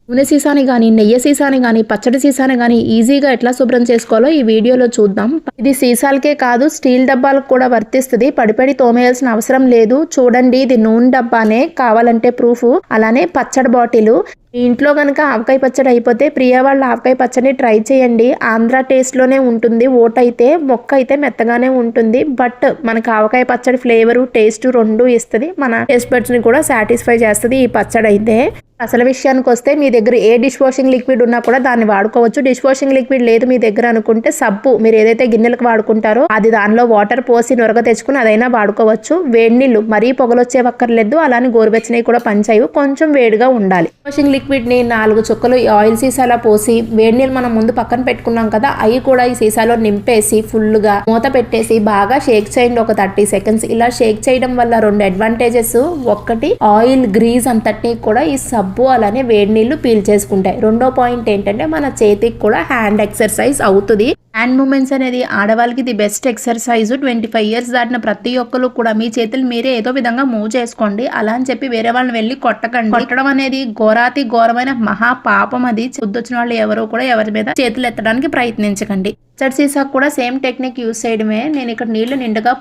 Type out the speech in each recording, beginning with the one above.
నూనె సీసాని కానీ, నెయ్యి సీసాని కానీ, పచ్చడి సీసాని కానీ ఈజీగా ఎట్లా శుభ్రం చేసుకోవాలో ఈ వీడియోలో చూద్దాం. ఇది సీసాలకే కాదు స్టీల్ డబ్బాలకు కూడా వర్తిస్తుంది. పడిపడి తోమేయాల్సిన అవసరం లేదు. చూడండి, ఇది నూనె డబ్బానే, కావాలంటే ప్రూఫ్. అలానే పచ్చడి బాటిల్. మీ ఇంట్లో కనుక ఆవకాయ పచ్చడి అయిపోతే ప్రియా వాళ్ళ ఆవకాయ పచ్చడి ట్రై చేయండి. ఆంధ్ర టేస్ట్లోనే ఉంటుంది. ఓటైతే మొక్క అయితే మెత్తగానే ఉంటుంది. బట్ మనకు ఆవకాయ పచ్చడి ఫ్లేవరు టేస్ట్ రెండు ఇస్తుంది. మన టేస్ట్ బడ్స్ని కూడా సాటిస్ఫై చేస్తుంది ఈ పచ్చడి అయితే. అసలు విషయానికి వస్తే మీ దగ్గర ఏ డిష్ వాషింగ్ లిక్విడ్ ఉన్నా కూడా దాన్ని వాడుకోవచ్చు. డిష్ వాషింగ్ లిక్విడ్ లేదు మీ దగ్గర అనుకుంటే సబ్బు, మీరు ఏదైతే గిన్నెలకు వాడుకుంటారో అది దానిలో వాటర్ పోసి నొరగ తెచ్చుకుని అదైనా వాడుకోవచ్చు. వేడి నీళ్ళు మరీ పొగలొచ్చే వక్కర్లేదు. అలానే గోరువెచ్చనివి కూడా పనిచేయవు, కొంచెం వేడిగా ఉండాలి. వాషింగ్ లిక్విడ్ ని 4 చుక్కలు ఆయిల్ సీసాలో పోసి వేడి నీళ్ళు మనం ముందు పక్కన పెట్టుకున్నాం కదా, అవి కూడా ఈ సీసాలో నింపేసి ఫుల్ గా మూత పెట్టేసి బాగా షేక్ చేయండి ఒక 30 సెకండ్స్. ఇలా షేక్ చేయడం వల్ల 2 అడ్వాంటేజెస్. ఒకటి, ఆయిల్ గ్రీజ్ అంతటినీ కూడా ఈ సబ్బు అలానే వేడి నీళ్లు పీల్చేసుకుంటాయి. రెండో పాయింట్ ఏంటంటే మన చేతికి కూడా హ్యాండ్ ఎక్సర్సైజ్ అవుతుంది. హ్యాండ్ మూమెంట్స్ అనేది ఆడవాళ్ళకి ది బెస్ట్ ఎక్సర్సైజ్. 25 ఇయర్స్ దాటిన ప్రతి ఒక్కరు కూడా మీ చేతులు మీరే ఏదో విధంగా మూవ్ చేసుకోండి. అలా అని చెప్పి వేరే వాళ్ళని వెళ్ళి కొట్టకండి. కొట్టడం అనేది ఘోరాతి ఘోరమైన మహా పాపం. అది బుద్ధొచ్చిన వాళ్ళు ఎవరు కూడా ఎవరి మీద చేతులు ఎత్తడానికి ప్రయత్నించకండి. పచ్చడి సీసాకు కూడా సేమ్ టెక్నిక్ యూజ్ చేయడమే. నేను ఇక్కడ నీళ్లు నిండుగా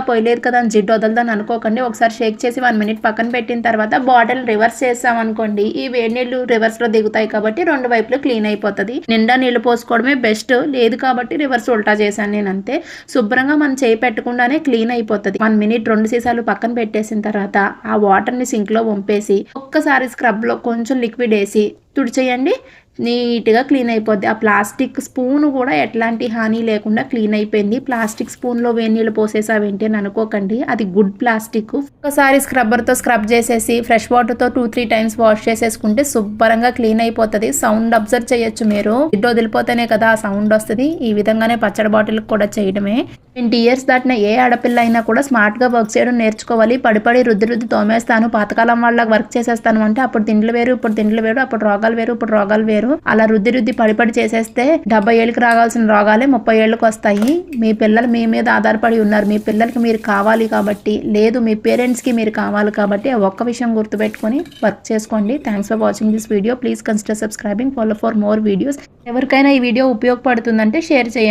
పోయలేదు కదా అని జిడ్డు వదలదని అనుకోకండి. ఒకసారి షేక్ చేసి 1 మినిట్ పక్కన పెట్టిన తర్వాత బాటిల్ రివర్స్ చేసాం అనుకోండి, ఈ వేడి నీళ్లు రివర్స్ లో దిగుతాయి కాబట్టి 2 వైపులు క్లీన్ అయిపోతుంది. నిండా నీళ్లు పోసుకోవడమే బెస్ట్. లేదు కాబట్టి రివర్స్ ఉల్టా చేశాను నేను అంతే. శుభ్రంగా మనం చేయి పెట్టకుండానే క్లీన్ అయిపోతుంది. 1 మినిట్ 2 సీసాలు పక్కన పెట్టేసిన తర్వాత ఆ వాటర్ ని సింక్ లో వంపేసి ఒక్కసారి స్క్రబ్ లో కొంచెం లిక్విడ్ వేసి తుడిచేయండి. నీట్గా క్లీన్ అయిపోద్ది. ఆ ప్లాస్టిక్ స్పూన్ కూడా ఎట్లాంటి హాని లేకుండా క్లీన్ అయిపోయింది. ప్లాస్టిక్ స్పూన్లో వేడి నీళ్ళు పోసేసావేంటి అని అనుకోకండి, అది గుడ్ ప్లాస్టిక్. ఒకసారి స్క్రబ్బర్తో స్క్రబ్ చేసేసి ఫ్రెష్ వాటర్తో 2-3 టైమ్స్ వాష్ చేసేసుకుంటే శుభ్రంగా క్లీన్ అయిపోతుంది. సౌండ్ అబ్జర్వ్ చేయొచ్చు మీరు. జిడ్డు వదిలిపోతేనే కదా ఆ సౌండ్ వస్తుంది. ఈ విధంగానే పచ్చడి బాటిల్ కూడా చేయడమే. 20 ఇయర్స్ దాటిన ఏ ఆడపిల్ల అయినా కూడా స్మార్ట్గా వర్క్ చేయడం నేర్చుకోవాలి. పడి రుద్ది తోమేస్తాను, పాతకాలం వాళ్ళకి వర్క్ చేసేస్తాను అంటే అప్పుడు తిండ్లు వేరు, ఇప్పుడు తిండ్లు వేరు, అప్పుడు రోగాలు వేరు, ఇప్పుడు రోగాలు వేరు. అలా రుద్ది పడి చేసేస్తే 70 ఏళ్ళకి రావాల్సిన రోగాలే 30 ఏళ్ళకి వస్తాయి. మీ పిల్లలు మీ మీద ఆధారపడి ఉన్నారు. మీ పిల్లలకి మీరు కావాలి కాబట్టి, లేదు మీ పేరెంట్స్కి మీరు కావాలి కాబట్టి ఒక్క విషయం గుర్తుపెట్టుకొని వర్క్ చేసుకోండి. Thanks for watching this video. Please consider subscribing follow for more videos. ఎవరికైనా ఈ వీడియో ఉపయోగపడుతుందంటే షేర్ చేయండి.